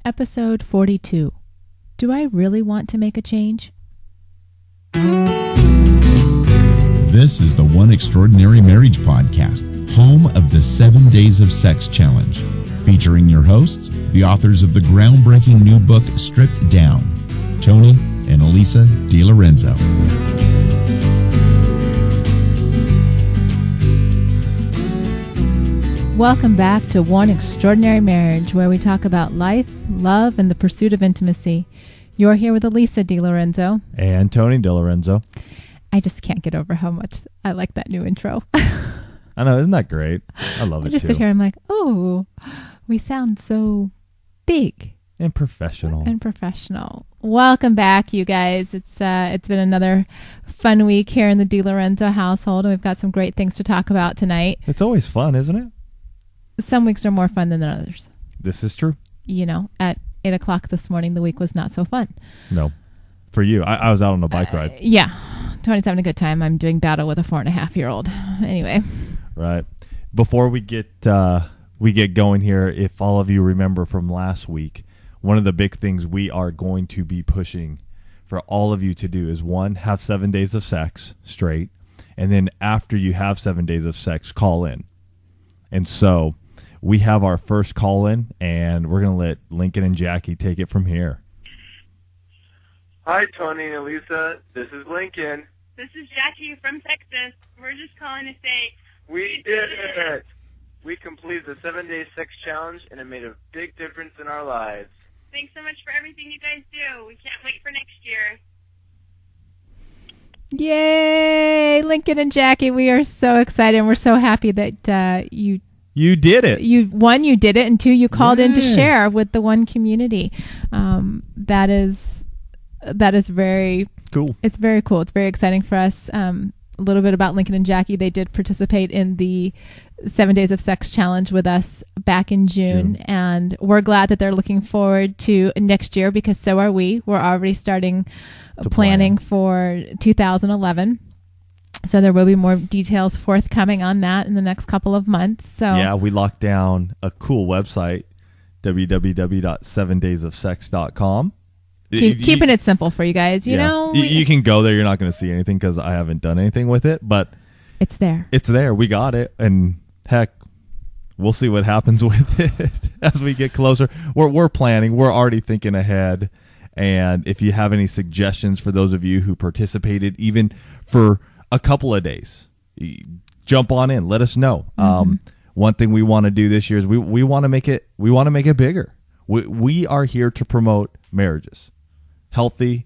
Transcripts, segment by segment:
Episode 42. Do I really want to make a change? This is the One Extraordinary Marriage Podcast, home of the 7 Days of Sex Challenge, featuring your hosts, the authors of the groundbreaking new book, Stripped Down, Tony and Elisa DiLorenzo. Welcome back to One Extraordinary Marriage, where we talk about life, love, and the pursuit of intimacy. You're here with Elisa DiLorenzo. And Tony DiLorenzo. I just can't get over how much I like that new intro. I know, isn't that great? I love it too. I just sit here, I'm like, oh, we sound so big. And professional. Welcome back, you guys. It's been another fun week here in the DiLorenzo household, and we've got some great things to talk about tonight. It's always fun, isn't it? Some weeks are more fun than others. This is true. You know, at 8 o'clock this morning, the week was not so fun. No. For you, I was out on a bike ride. Yeah. Tony's having a good time. I'm doing battle with a 4.5-year-old. Anyway. Right. Before we get going here, if all of you remember from last week, one of the big things we are going to be pushing for all of you to do is, one, have 7 days of sex straight. And then after you have 7 days of sex, call in. And so we have our first call in, and we're going to let Lincoln and Jackie take it from here. Hi, Tony and Elisa. This is Lincoln. This is Jackie from Texas. We're just calling to say We did it! We completed the 7-day sex challenge, and it made a big difference in our lives. thanks so much for everything you guys do. We can't wait for next year. Yay! Lincoln and Jackie, we are so excited, and we're so happy that you did it. You did it, and two, you called in to share with the One community. That is very cool. It's very cool. It's very exciting for us. A little bit about Lincoln and Jackie. They did participate in the 7 Days of Sex Challenge with us back in June, and we're glad that they're looking forward to next year, because so are we. We're already starting planning for 2011. So there will be more details forthcoming on that in the next couple of months. So yeah, we locked down a cool website, www.7daysofsex.com. Keeping it simple for you guys, you know. You can go there. You're not going to see anything because I haven't done anything with it, but it's there. It's there. We got it, and heck, we'll see what happens with it as we get closer. We're planning. We're already thinking ahead. And if you have any suggestions for those of you who participated, even for a couple of days, jump on in. Let us know. One thing we want to do this year is we want to make it bigger. We are here to promote marriages, healthy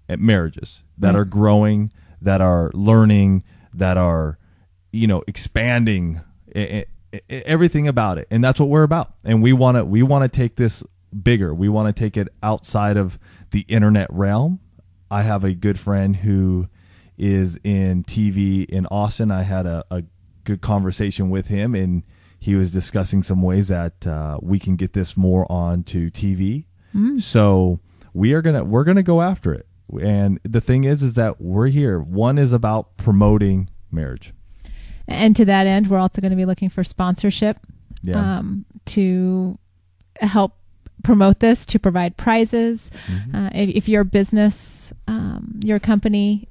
marriages that are growing, that are learning, that are, expanding, everything about it. And that's what we're about. And we want to take this bigger. We want to take it outside of the internet realm. I have a good friend who is in TV in Austin. I had a good conversation with him, and he was discussing some ways that we can get this more onto TV. So we're gonna go after it. And the thing is that we're here. One is about promoting marriage, and to that end, we're also going to be looking for sponsorship to help promote this, to provide prizes. If your business, your company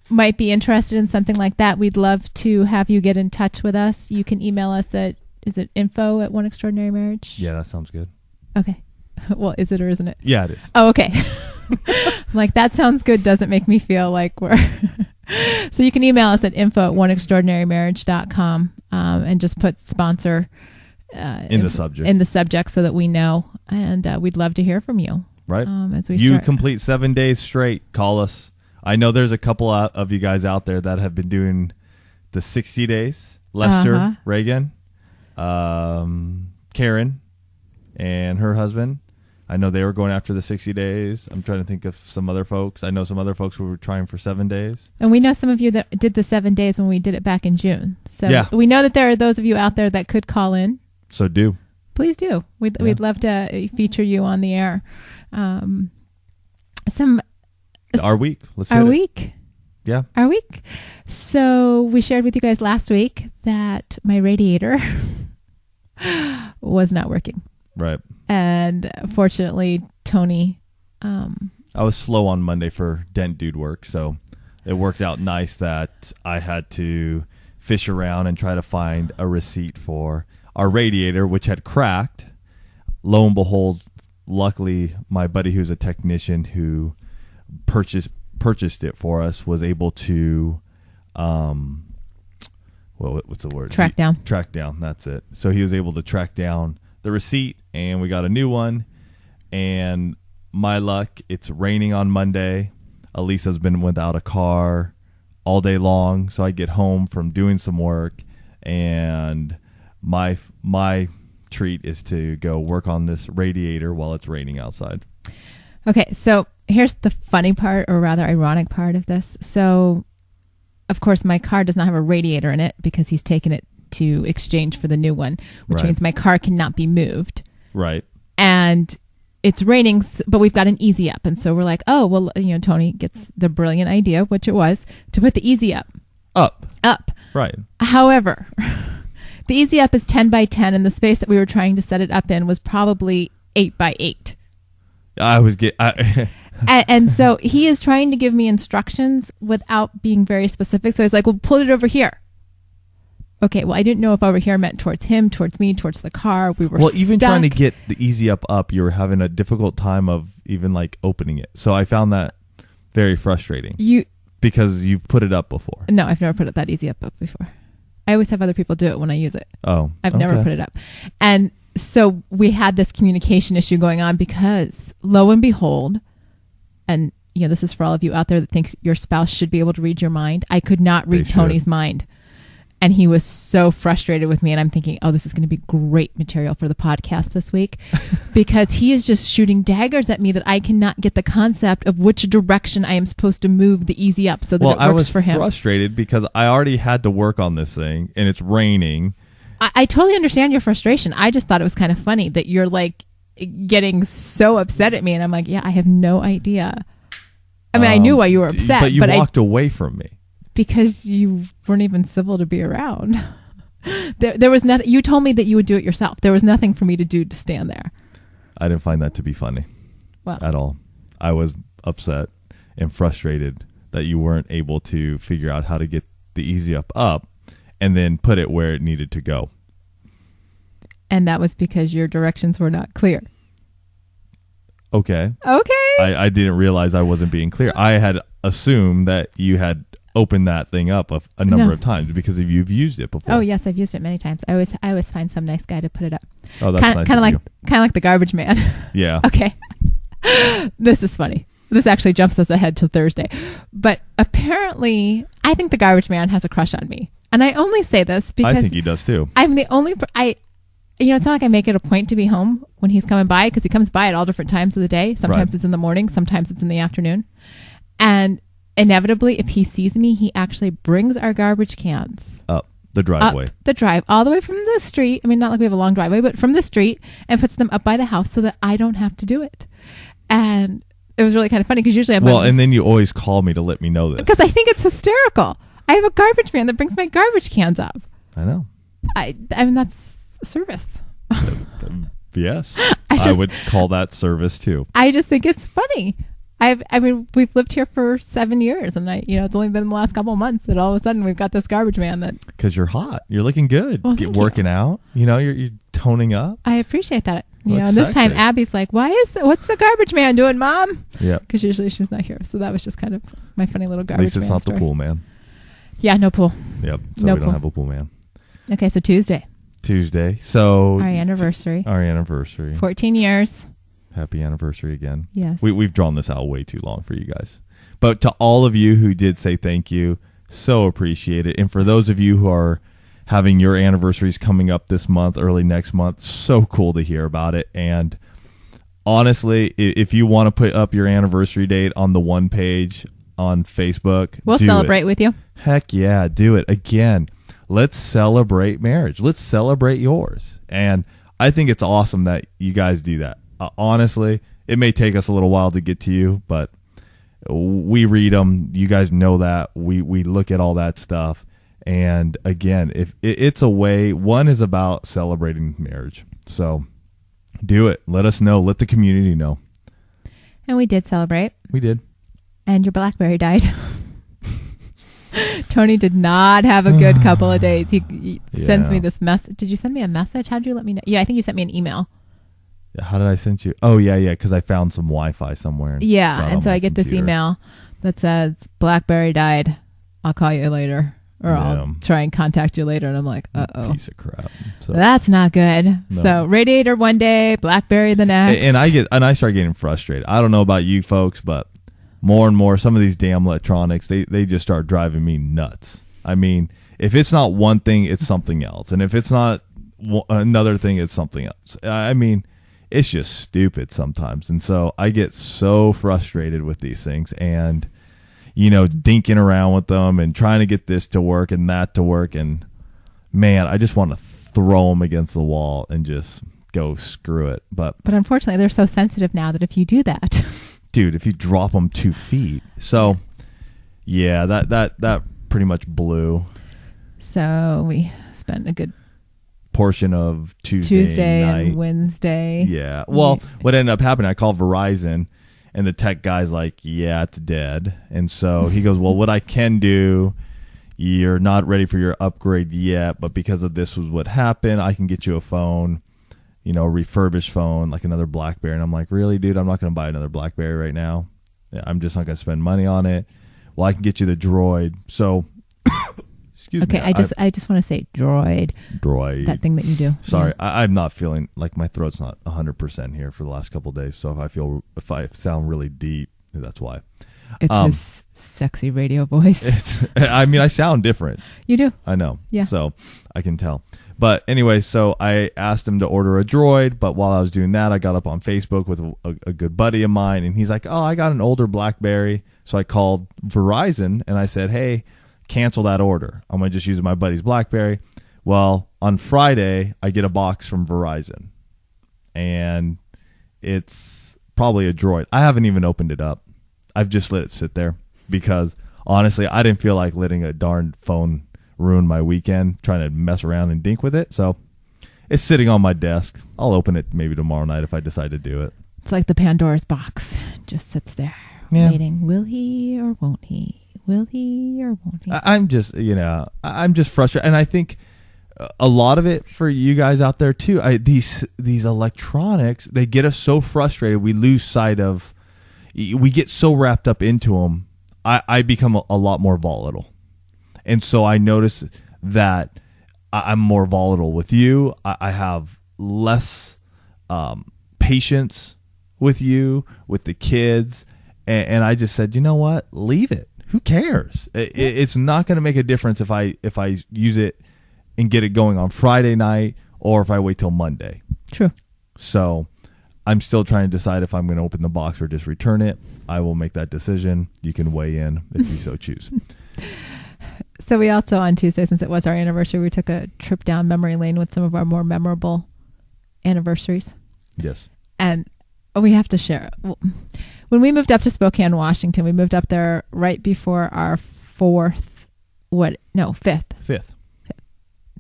might be interested in something like that, we'd love to have you get in touch with us. You can email us at, is it info@oneextraordinarymarriage? Yeah, that sounds good. Okay. Well, is it or isn't it? Yeah, it is. Oh, okay. I'm like, that sounds good. Doesn't make me feel like we're... So you can email us at info@oneextraordinarymarriage.com and just put sponsor in the subject so that we know. And we'd love to hear from you. Right. As we you complete 7 days straight, call us. I know there's a couple of you guys out there that have been doing the 60 days. Lester, Reagan, Karen, and her husband. I know they were going after the 60 days. I'm trying to think of some other folks. I know some other folks who were trying for 7 days. And we know some of you that did the 7 days when we did it back in June. So we know that there are those of you out there that could call in. So do. Please do. We'd love to feature you on the air. Our week. Yeah. Our week. So we shared with you guys last week that my radiator was not working. Right. And fortunately, Tony. I was slow on Monday for dent dude work, so it worked out nice that I had to fish around and try to find a receipt for our radiator, which had cracked. Lo and behold, luckily, my buddy who's a technician who purchased it for us was able to, what's the word? Track down. Track down, that's it. So he was able to track down the receipt, and we got a new one. And my luck, it's raining on Monday. Elisa's been without a car all day long, so I get home from doing some work, and my treat is to go work on this radiator while it's raining outside. Okay, so here's the funny part, or rather ironic part of this. So, of course, my car does not have a radiator in it because he's taken it to exchange for the new one, which means my car cannot be moved. Right. And it's raining, but we've got an easy up. And so we're like, oh, well, Tony gets the brilliant idea, which it was, to put the easy up. Up. Right. However, the easy up is 10 by 10, and the space that we were trying to set it up in was probably 8 by 8. And so he is trying to give me instructions without being very specific. So he's like, well, pull it over here. Okay, well, I didn't know if over here meant towards him, towards me, towards the car. We were even stuck. trying to get the easy up, you were having a difficult time of even like opening it. So I found that very frustrating. Because you've put it up before. No, I've never put it that easy up before. I always have other people do it when I use it. Oh, I've never put it up. And so we had this communication issue going on because lo and behold, and this is for all of you out there that thinks your spouse should be able to read your mind. I could not read Tony's mind. And he was so frustrated with me. And I'm thinking, oh, this is going to be great material for the podcast this week because he is just shooting daggers at me that I cannot get the concept of which direction I am supposed to move the easy up so that it works for him. I was frustrated because I already had to work on this thing and it's raining. I totally understand your frustration. I just thought it was kind of funny that you're like getting so upset at me. And I'm like, yeah, I have no idea. I mean, I knew why you were upset. But you walked away from me. Because you weren't even civil to be around. There was nothing. You told me that you would do it yourself. There was nothing for me to do to stand there. I didn't find that to be funny at all. I was upset and frustrated that you weren't able to figure out how to get the easy up and then put it where it needed to go. And that was because your directions were not clear. Okay. I didn't realize I wasn't being clear. I had assumed that you had opened that thing up a number of times because you've used it before. Oh yes, I've used it many times. I always find some nice guy to put it up. Oh, that's nice. Kind of like the garbage man. Yeah. Okay. This is funny. This actually jumps us ahead to Thursday. But apparently, I think the garbage man has a crush on me. And I only say this because I think he does too. I'm the only it's not like I make it a point to be home when he's coming by because he comes by at all different times of the day. Sometimes it's in the morning, sometimes it's in the afternoon. And inevitably, if he sees me, he actually brings our garbage cans up the driveway. Up the drive, all the way from the street. I mean, not like we have a long driveway, but from the street, and puts them up by the house so that I don't have to do it. And it was really kind of funny because usually and then you always call me to let me know this. Because I think it's hysterical. I have a garbage man that brings my garbage cans up. I know. I mean, that's service. Yes. I would call that service too. I just think it's funny. I mean, we've lived here for 7 years, and it's only been the last couple of months that all of a sudden we've got this garbage man that. Because you're hot, you're looking good. Well, Get working out. You're toning up. I appreciate that. And this time Abby's like, what's the garbage man doing, Mom? Yeah. Because usually she's not here, so that was just kind of my funny little garbage man. At least it's not story. the pool man. Yeah, no pool. Yep. So we don't have a pool man. Okay, so Tuesday. So our anniversary. 14 years. Happy anniversary again. Yes. We've drawn this out way too long for you guys. But to all of you who did say thank you, so appreciate it. And for those of you who are having your anniversaries coming up this month, early next month, so cool to hear about it. And honestly, if you want to put up your anniversary date on the one page on Facebook, we'll celebrate with you. Heck yeah, do it. Again, let's celebrate marriage. Let's celebrate yours. And I think it's awesome that you guys do that. Honestly, it may take us a little while to get to you, but we read them. You guys know that. We look at all that stuff. And again, if it's a way, one is about celebrating marriage. So Do it. Let us know. Let the community know. And we did celebrate. We did. And your BlackBerry died. Tony did not have a good couple of days. He sends me this message. Did you send me a message? How did you let me know? Yeah, I think you sent me an email. How did I send you? Oh, yeah, because I found some Wi-Fi somewhere. Yeah, and so I get this email that says, BlackBerry died. I'll call you later. Or I'll try and contact you later. And I'm like, uh-oh. Piece of crap. So, that's not good. No. So Radiator one day, BlackBerry the next. And I start getting frustrated. I don't know about you folks, but more and more, some of these damn electronics, they just start driving me nuts. I mean, if it's not one thing, it's something else. And if it's not another thing, it's something else. I mean, it's just stupid sometimes. And so I get so frustrated with these things and, dinking around with them and trying to get this to work and that to work. And, man, I just want to throw them against the wall and just go screw it. But unfortunately, they're so sensitive now that if you do that... Dude, if you drop them 2 feet. So, yeah, that pretty much blew. So we spent a good portion of Tuesday night. And Wednesday. Yeah. Well, what ended up happening, I called Verizon, and the tech guy's like, yeah, it's dead. And so he goes, well, what I can do, you're not ready for your upgrade yet, but because of this was what happened, I can get you a phone. A refurbished phone, like another BlackBerry. And I'm like, really, dude? I'm not going to buy another BlackBerry right now. I'm just not going to spend money on it. Well, I can get you the Droid. So, excuse me. Okay, I just want to say Droid. That thing that you do. Sorry, yeah. I'm not feeling like my throat's not 100% here for the last couple of days. So if I sound really deep, that's why. It's his sexy radio voice. I sound different. You do. I know. Yeah. So I can tell. But anyway, so I asked him to order a Droid, but while I was doing that, I got up on Facebook with a good buddy of mine, and he's like, oh, I got an older BlackBerry. So I called Verizon, and I said, hey, cancel that order. I'm going to just use my buddy's BlackBerry. Well, on Friday, I get a box from Verizon, and it's probably a Droid. I haven't even opened it up. I've just let it sit there because, honestly, I didn't feel like letting a darn phone ruin my weekend trying to mess around and dink with it. So it's sitting on my desk. I'll open it maybe tomorrow night if I decide to do it. It's like the Pandora's box. It just sits there waiting. Will he or won't he? Will he or won't he? I'm just frustrated. And I think a lot of it for you guys out there too, these electronics, they get us so frustrated. We lose sight of, we get so wrapped up into them. I become a lot more volatile. And so I notice that I'm more volatile with you. I have less patience with you, with the kids. And I just said, you know what? Leave it. Who cares? It's not going to make a difference if I use it and get it going on Friday night or if I wait till Monday. True. So I'm still trying to decide if I'm going to open the box or just return it. I will make that decision. You can weigh in if you so choose. So we also, on Tuesday, since it was our anniversary, we took a trip down memory lane with some of our more memorable anniversaries. Yes. And we have to share. When we moved up to Spokane, Washington, we moved up there right before our fifth.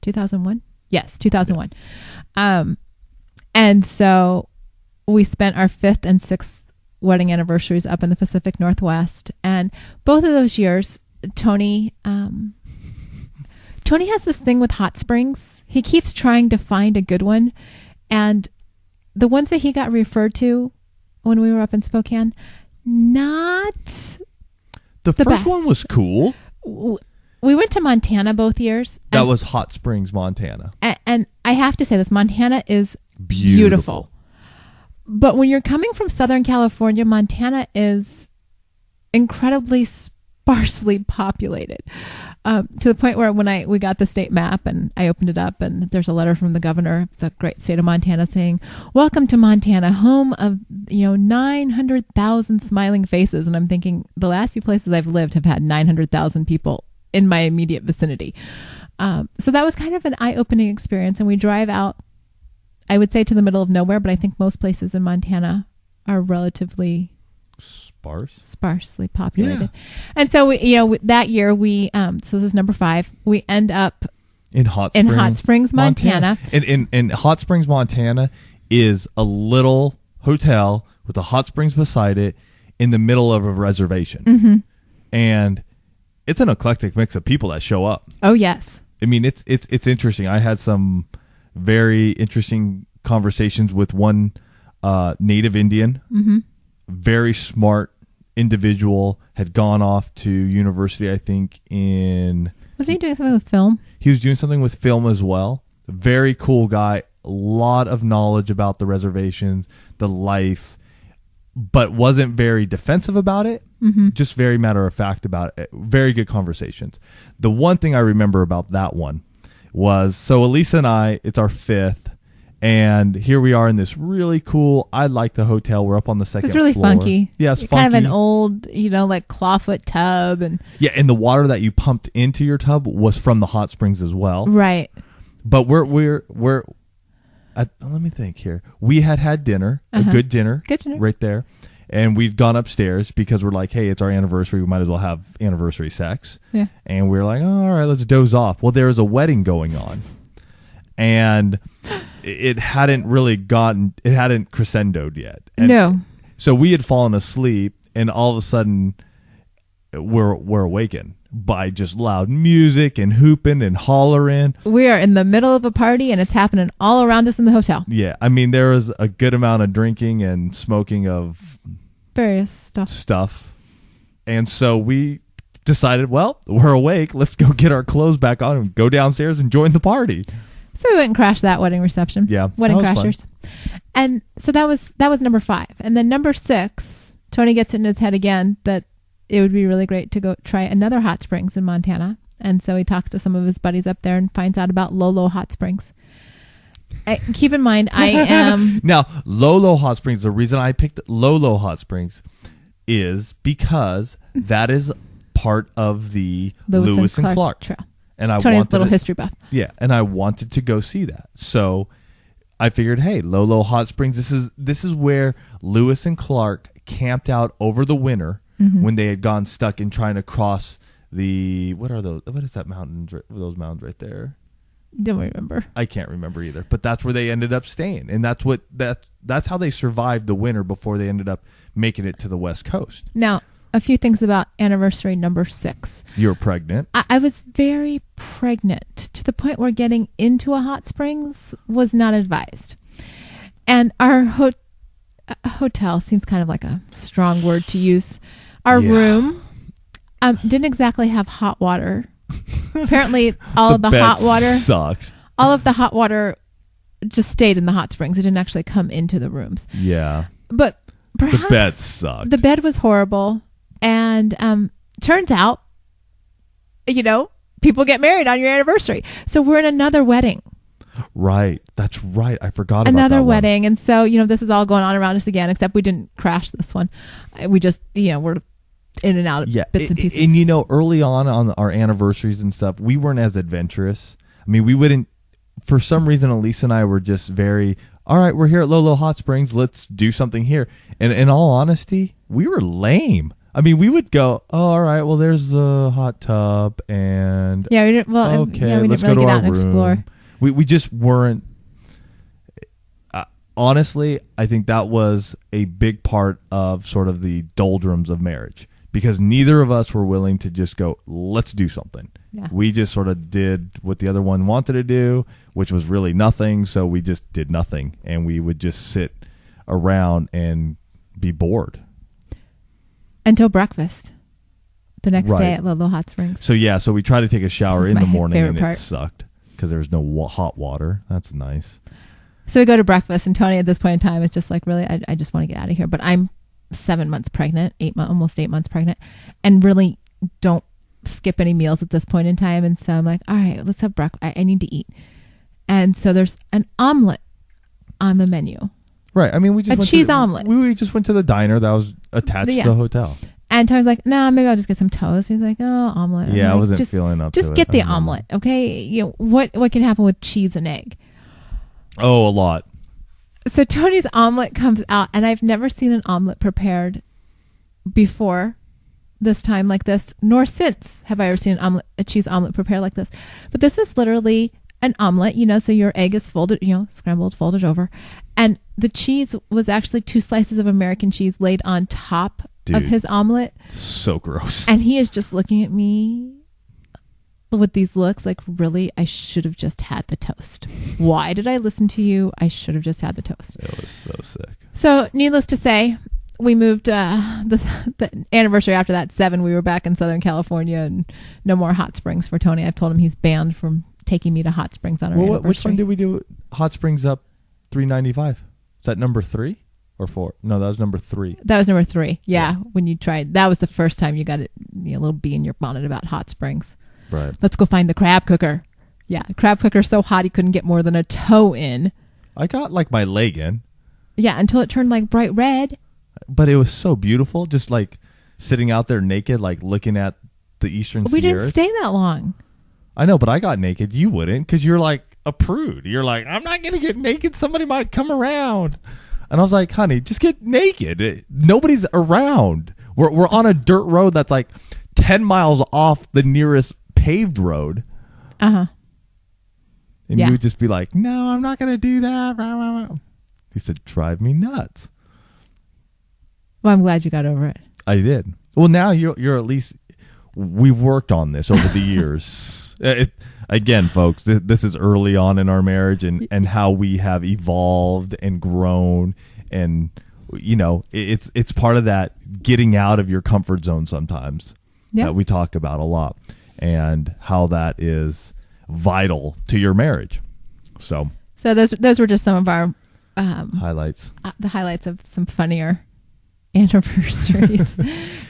2001? Yes, 2001. Yeah. And so we spent our 5th and 6th wedding anniversaries up in the Pacific Northwest. And both of those years, Tony has this thing with hot springs. He keeps trying to find a good one. And the ones that he got referred to when we were up in Spokane, not the first best. one was cool. We went to Montana both years. That was Hot Springs, Montana. And I have to say this, Montana is beautiful. But when you're coming from Southern California, Montana is incredibly sparsely populated, to the point where when we got the state map and I opened it up and there's a letter from the governor of the great state of Montana saying, welcome to Montana, home of 900,000 smiling faces. And I'm thinking the last few places I've lived have had 900,000 people in my immediate vicinity. So that was kind of an eye-opening experience. And we drive out, I would say, to the middle of nowhere, but I think most places in Montana are relatively sparsely populated. Yeah. And so that year so this is number 5. We end up in Hot Springs, Montana. And Hot Springs, Montana is a little hotel with a hot springs beside it in the middle of a reservation. Mm-hmm. And it's an eclectic mix of people that show up. Oh, yes. I mean, it's interesting. I had some very interesting conversations with one native Indian, Mm-hmm. very smart individual, had gone off to university, I think, Was he doing something with film? he was doing something with film as well. Very cool guy, a lot of knowledge about the reservations, the life, but wasn't very defensive about it. Mm-hmm. Just very matter of fact about it. Very good conversations. The one thing I remember about that one was, so Elisa and I, it's our 5th, and here we are in this really cool, I like the hotel. We're up on the second floor. It's really funky. Yeah, it's funky. Kind of an old, like clawfoot tub. Yeah, and the water that you pumped into your tub was from the hot springs as well. Right. But we're let me think here. We had dinner, a good dinner. Good dinner. Right there. And we'd gone upstairs because we're like, hey, it's our anniversary. We might as well have anniversary sex. Yeah. And we're like, oh, all right, let's doze off. Well, there was a wedding going on. And it hadn't crescendoed yet. And No. So we had fallen asleep, and all of a sudden we're awakened by just loud music and hooping and hollering. We are in the middle of a party, and it's happening all around us in the hotel. Yeah, I mean, there was a good amount of drinking and smoking of Various stuff. And so we decided, well, we're awake. Let's go get our clothes back on and go downstairs and join the party. So we went and crashed that wedding reception. Yeah, Wedding that was crashers. And so that was number 5. And then number 6, Tony gets it in his head again that it would be really great to go try another hot springs in Montana. And so he talks to some of his buddies up there and finds out about Lolo Hot Springs. Keep in mind, I am... Now, Lolo Hot Springs, the reason I picked Lolo Hot Springs is because that is part of the Lewis and Clark Trail. And I Tony's wanted little to, history buff. Yeah, and I wanted to go see that. So I figured, hey, Lolo Hot Springs, this is where Lewis and Clark camped out over the winter when they had gone stuck in trying to cross the what is that mountain? Those mountains right there. Don't remember. I can't remember either. But that's where they ended up staying, and that's how they survived the winter before they ended up making it to the West Coast. Now, a few things about anniversary number 6. You were pregnant. I was very pregnant to the point where getting into a hot springs was not advised. And our hotel seems kind of like a strong word to use. Our room didn't exactly have hot water. Apparently, all of the hot water sucked. All of the hot water just stayed in the hot springs. It didn't actually come into the rooms. Yeah. But perhaps the bed sucked. The bed was horrible. And turns out, people get married on your anniversary. So we're in another wedding. Right. That's right. I forgot about another that wedding. one. And so, this is all going on around us again, except we didn't crash this one. We just, we're in and out of bits and pieces. And, early on our anniversaries and stuff, we weren't as adventurous. I mean, we wouldn't, for some reason, Elise and I were just very, all right, we're here at Lolo Hot Springs. Let's do something here. And in all honesty, we were lame. I mean, we would go, oh, all right, well, there's a hot tub and we didn't, okay, we let's didn't really go to get our out and room. explore. We just weren't. Honestly, I think that was a big part of sort of the doldrums of marriage because neither of us were willing to just go, let's do something. Yeah. We just sort of did what the other one wanted to do, which was really nothing. So we just did nothing, and we would just sit around and be bored. Until breakfast the next Right. day at Lolo Hot Springs. So we tried to take a shower This is in the my morning, favorite and part. it sucked because there was no hot water. That's nice. So we go to breakfast, and Tony at this point in time is just like, really, I just want to get out of here. But I'm 7 months pregnant, almost 8 months pregnant, and really don't skip any meals at this point in time. And so I'm like, all right, let's have breakfast. I need to eat. And so there's an omelet on the menu. Right. I mean, we just A cheese omelet. We just went to the diner that was attached to the hotel. And Tony's like, nah, maybe I'll just get some toast. He's like, oh, omelet. Yeah, I like, wasn't feeling up to it. Just get the omelet, okay? What can happen with cheese and egg? Oh, a lot. So Tony's omelet comes out, and I've never seen an omelet prepared before this time like this, nor since have I ever seen a cheese omelet prepared like this. But this was literally an omelet, so your egg is folded, scrambled, folded over, And the cheese was actually 2 slices of American cheese laid on top of his omelet. So gross. And he is just looking at me with these looks like, really, I should have just had the toast. Why did I listen to you? I should have just had the toast. It was so sick. So needless to say, we moved the anniversary after that, 7, we were back in Southern California, and no more hot springs for Tony. I've told him he's banned from taking me to hot springs on our anniversary. Which one did we do? Hot Springs up 395. Is that number 3 or 4? No, that was number 3. That was number 3. Yeah. When you tried, that was the first time you got a little bee in your bonnet about hot springs. Right. Let's go find the crab cooker. Yeah. The crab cooker's so hot he couldn't get more than a toe in. I got like my leg in. Yeah. Until it turned like bright red. But it was so beautiful, just like sitting out there naked, like looking at the Eastern Sierras. We didn't stay that long. I know, but I got naked. You wouldn't, because you're like a prude. You're like, I'm not going to get naked. Somebody might come around. And I was like, honey, just get naked. Nobody's around. We're on a dirt road that's like 10 miles off the nearest paved road. Uh-huh. And you would just be like, no, I'm not going to do that. He said, drive me nuts. Well, I'm glad you got over it. I did. Well, now you're at least, we've worked on this over the years. Again, folks, this is early on in our marriage, and how we have evolved and grown, and it's part of that getting out of your comfort zone sometimes that we talk about a lot, and how that is vital to your marriage. So those were just some of our highlights. The highlights of some funnier anniversaries.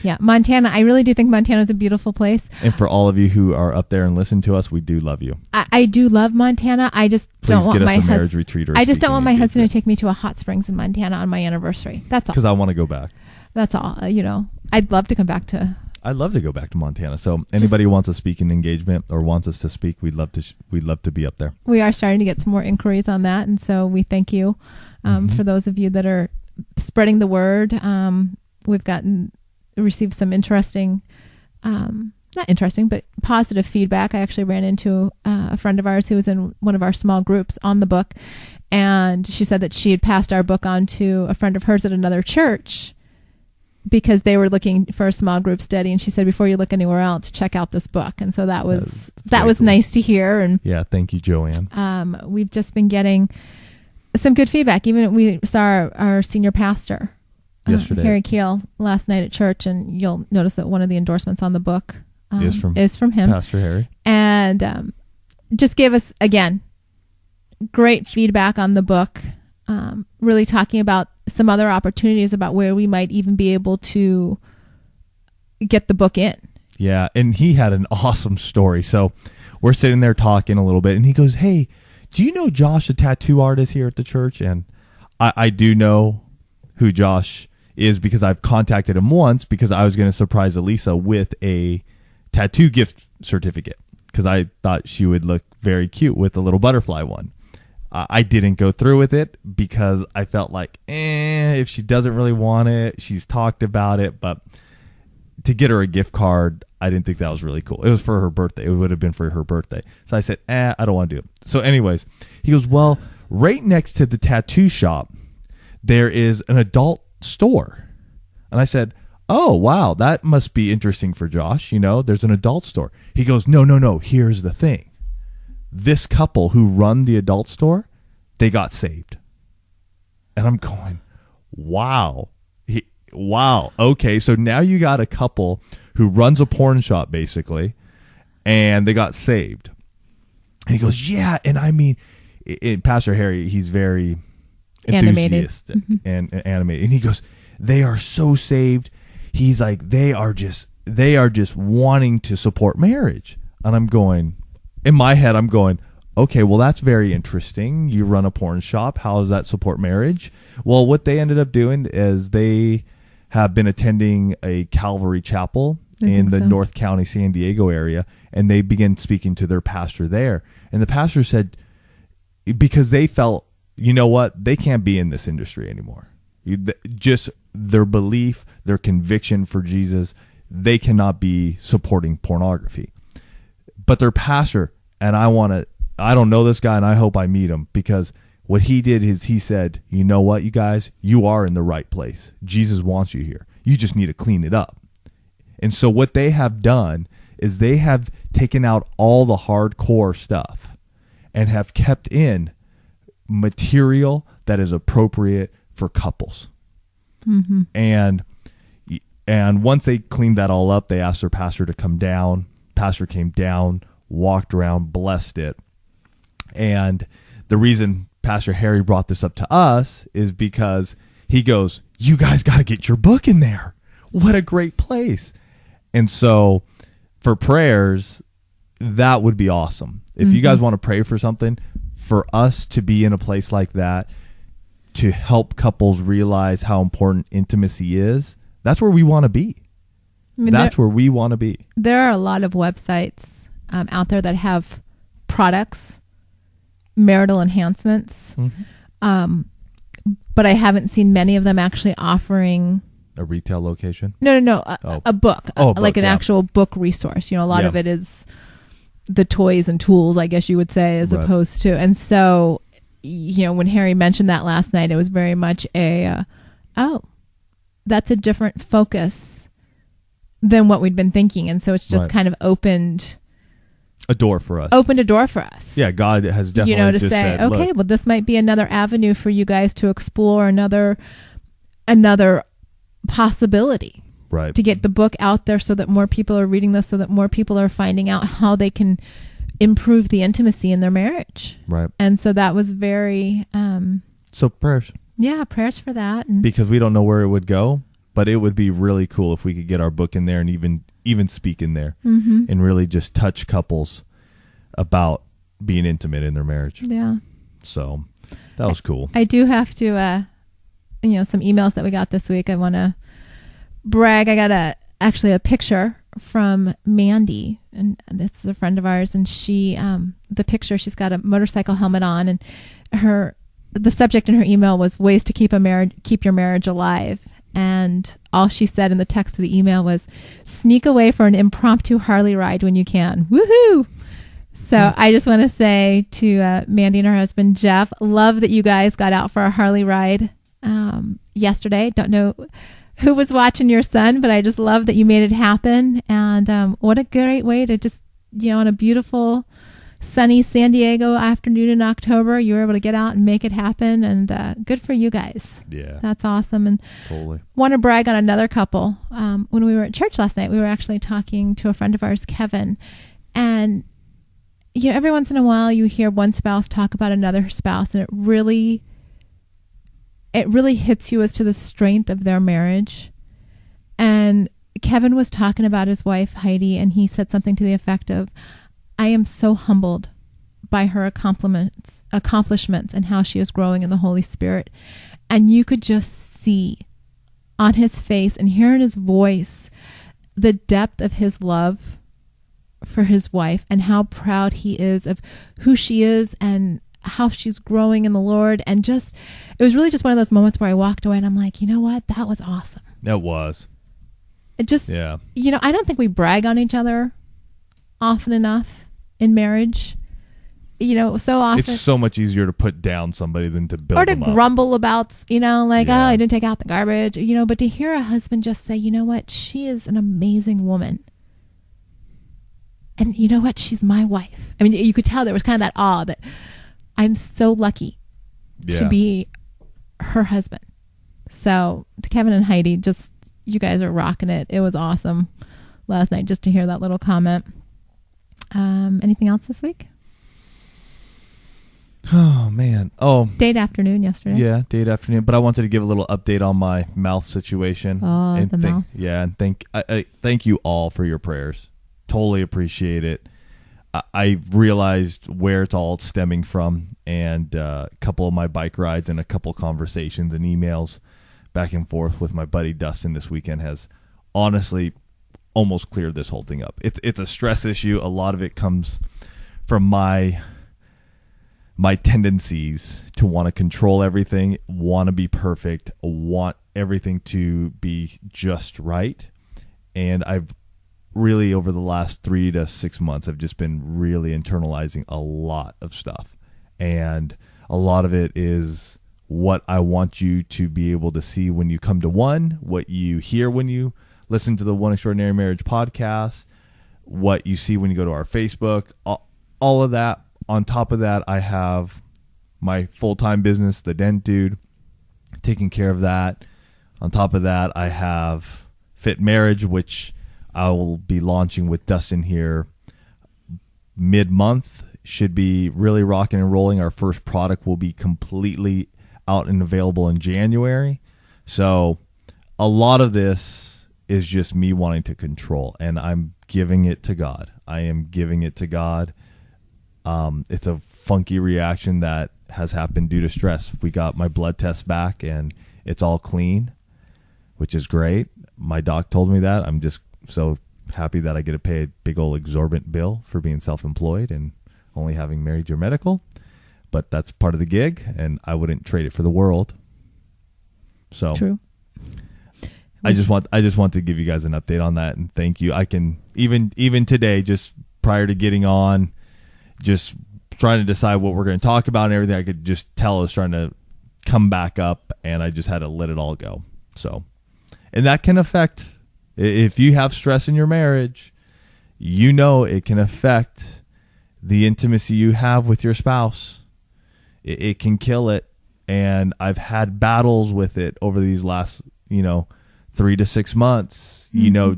Yeah, Montana. I really do think Montana is a beautiful place. And for all of you who are up there and listen to us, we do love you. I do love Montana. I just don't want my marriage retreat. I just don't want my husband to take me to a hot springs in Montana on my anniversary. That's all. Because I want to go back. That's all. I'd love to come back to. I'd love to go back to Montana. So anybody who wants a speaking engagement or wants us to speak, we'd love to be up there. We are starting to get some more inquiries on that, and so we thank you for those of you that are spreading the word. We've received some interesting, not interesting, but positive feedback. I actually ran into a friend of ours who was in one of our small groups on the book, and she said that she had passed our book on to a friend of hers at another church because they were looking for a small group study, and she said, before you look anywhere else, check out this book. And so that was cool. Nice to hear. And yeah, thank you, Joanne. We've just been getting some good feedback. Even we saw our senior pastor yesterday, Harry Keel, last night at church, and you'll notice that one of the endorsements on the book is from him, Pastor Harry, and just gave us again great feedback on the book. Really talking about some other opportunities about where we might even be able to get the book in. Yeah, and he had an awesome story. So we're sitting there talking a little bit, and he goes, "Hey, do you know Josh, the tattoo artist here at the church?" And I do know who Josh is because I've contacted him once because I was going to surprise Elisa with a tattoo gift certificate because I thought she would look very cute with the little butterfly one. I didn't go through with it because I felt like, if she doesn't really want it, she's talked about it, but to get her a gift card, I didn't think that was really cool. It was for her birthday. It would have been for her birthday. So I said, I don't want to do it. So anyways, he goes, well, right next to the tattoo shop, there is an adult store. And I said, oh, wow, that must be interesting for Josh. There's an adult store. He goes, no, here's the thing. This couple who run the adult store, they got saved. And I'm going, wow. Wow. Okay, so now you got a couple who runs a porn shop, basically, and they got saved. And he goes, yeah, and I mean, Pastor Harry, he's very enthusiastic and animated. And he goes, they are so saved. He's like, they are just wanting to support marriage. And I'm going, in my head, I'm going, okay, well, that's very interesting. You run a porn shop. How does that support marriage? Well, what they ended up doing is they have been attending a Calvary Chapel in the North County, San Diego area, and they began speaking to their pastor there. And the pastor said, because they felt, you know what, they can't be in this industry anymore. Just their belief, their conviction for Jesus, they cannot be supporting pornography. But their pastor, and I don't know this guy, and I hope I meet him, because What he did is he said, you know what, you guys, you are in the right place. Jesus wants you here. You just need to clean it up. And so what they have done is they have taken out all the hardcore stuff and have kept in material that is appropriate for couples. Mm-hmm. And once they cleaned that all up, they asked their pastor to come down. Pastor came down, walked around, blessed it. And the reason Pastor Harry brought this up to us is because he goes, you guys got to get your book in there. What a great place. And so for prayers, that would be awesome. If you guys want to pray for something, for us to be in a place like that, to help couples realize how important intimacy is, that's where we want to be. I mean, that's where we want to be. There are a lot of websites out there that have products, marital enhancements, but I haven't seen many of them actually offering a retail location. No, a book, like an yeah. actual book resource. You know, a lot Yeah. of it is the toys and tools, I guess you would say, as Right. opposed to. And so, you know, when Harry mentioned that last night, it was very much that's a different focus than what we'd been thinking. And so it's just Right. kind of opened A door for us. a door for us. Yeah, God has definitely You know, to just say, said, okay, look, well, this might be another avenue for you guys to explore, another possibility right. to get the book out there so that more people are reading this, so that more people are finding out how they can improve the intimacy in their marriage. Right. And so that was very, So prayers. prayers for that. And Because we don't know where it would go, but it would be really cool if we could get our book in there and even speak in there and really just touch couples about being intimate in their marriage. yeah, So that was cool. I do have to, some emails that we got this week. I want to brag. I got actually a picture from Mandy, and this is a friend of ours, and she, the picture, she's got a motorcycle helmet on, and the subject in her email was ways to keep your marriage alive. And all she said in the text of the email was, sneak away for an impromptu Harley ride when you can. Woohoo! So I just want to say to Mandy and her husband, Jeff, love that you guys got out for a Harley ride yesterday. Don't know who was watching your son, but I just love that you made it happen. And what a great way to just, on a beautiful, sunny San Diego afternoon in October, you were able to get out and make it happen. And good for you guys. Yeah. That's awesome. And Totally. want to brag on another couple. When we were at church last night, we were actually talking to a friend of ours, Kevin, and every once in a while you hear one spouse talk about another spouse, and it really hits you as to the strength of their marriage. And Kevin was talking about his wife, Heidi, and he said something to the effect of, I am so humbled by her accomplishments and how she is growing in the Holy Spirit. And you could just see on his face and hear in his voice the depth of his love for his wife and how proud he is of who she is and how she's growing in the Lord. And it was really just one of those moments where I walked away and I'm like, you know what? That was awesome. That was. It just, yeah. I don't think we brag on each other often enough in marriage. So often. It's so much easier to put down somebody than to build or to them up. grumble about, like, Yeah. oh, I didn't take out the garbage, but to hear a husband just say, you know what? She is an amazing woman. And you know what? She's my wife. I mean, you could tell there was kind of that awe that I'm so lucky to be her husband. So to Kevin and Heidi, just, you guys are rocking it. It was awesome last night just to hear that little comment. Anything else this week? Oh, man. Oh. Date afternoon yesterday. Yeah, date afternoon. But I wanted to give a little update on my mouth situation. Oh, the mouth. Yeah, and thank you all for your prayers. Totally appreciate it. I realized where it's all stemming from, and a couple of my bike rides and a couple conversations and emails back and forth with my buddy Dustin this weekend has honestly almost cleared this whole thing up. It's a stress issue. A lot of it comes from my tendencies to want to control everything, want to be perfect, want everything to be just right. And I've really, over the last 3 to 6 months, I've just been really internalizing a lot of stuff. And A lot of it is what I want you to be able to see when you come to one, what you hear when you listen to the One Extraordinary Marriage podcast, what you see when you go to our Facebook, all of that. On top of that, I have my full-time business, The Dent Dude, taking care of that. On top of that, I have Fit Marriage, which I will be launching with Dustin here mid-month. Should be really rocking and rolling. Our first product will be completely out and available in January. So a lot of this is just me wanting to control, and I'm giving it to God. I am giving it to God. It's a funky reaction that has happened due to stress. We got my blood test back, and it's all clean, which is great. My doc told me that. I'm just so happy that I get to pay a big old exorbitant bill for being self-employed and only having Married Your Medical. But that's part of the gig, and I wouldn't trade it for the world. So True. I just want to give you guys an update on that, and thank you. I can even today, just prior to getting on, just trying to decide what we're going to talk about and everything, I could just tell I was trying to come back up, and I just had to let it all go. So, and that can affect, if you have stress in your marriage, you know it can affect the intimacy you have with your spouse. It can kill it. And I've had battles with it over these last, 3 to 6 months,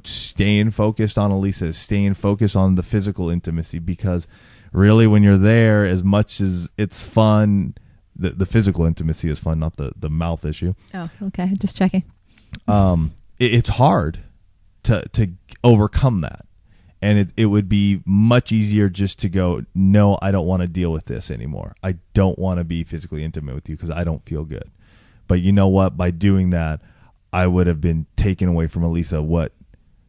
staying focused on Elisa, staying focused on the physical intimacy, because really when you're there, as much as it's fun, the physical intimacy is fun, not the mouth issue. Oh, okay. Just checking. It's hard to overcome that. And it would be much easier just to go, no, I don't want to deal with this anymore. I don't want to be physically intimate with you because I don't feel good. But you know what? By doing that, I would have been taken away from Elisa what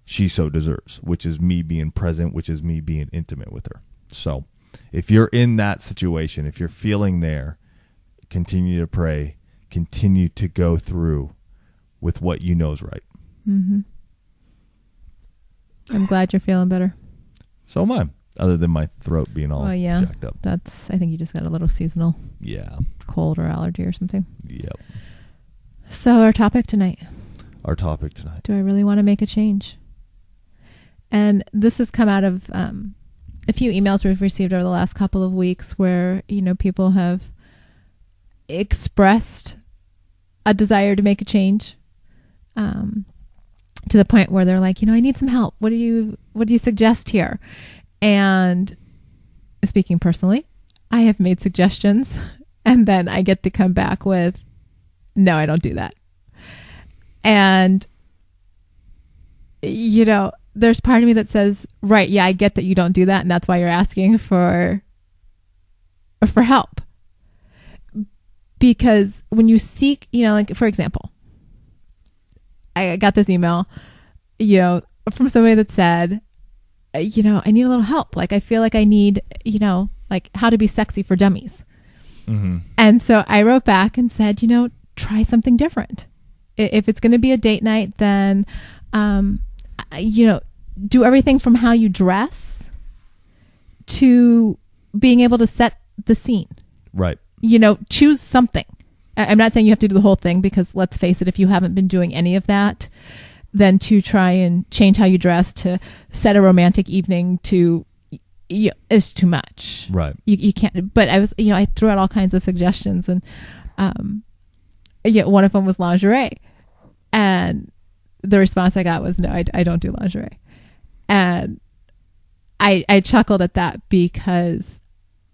she so deserves, which is me being present, which is me being intimate with her. So if you're in that situation, if you're feeling there, continue to pray, continue to go through with what you know is right. Mm-hmm. I'm glad you're feeling better. So am I, other than my throat being all jacked up. I think you just got a little seasonal cold or allergy or something. Yep. So our topic tonight. Do I really want to make a change? And this has come out of a few emails we've received over the last couple of weeks where, people have expressed a desire to make a change. To the point where they're like, I need some help. What do you suggest here? And speaking personally, I have made suggestions, and then I get to come back with, no, I don't do that. And, there's part of me that says, right, yeah, I get that you don't do that, and that's why you're asking for help. Because when you seek, like, for example, I got this email, from somebody that said, I need a little help. Like, I feel like I need, like how to be sexy for dummies. Mm-hmm. And so I wrote back and said, try something different. If it's going to be a date night, then, do everything from how you dress to being able to set the scene. Right. Choose something. I'm not saying you have to do the whole thing, because let's face it, if you haven't been doing any of that, then to try and change how you dress to set a romantic evening is too much. Right. You can't, but I threw out all kinds of suggestions, and one of them was lingerie. And the response I got was, no, I don't do lingerie. And I chuckled at that because,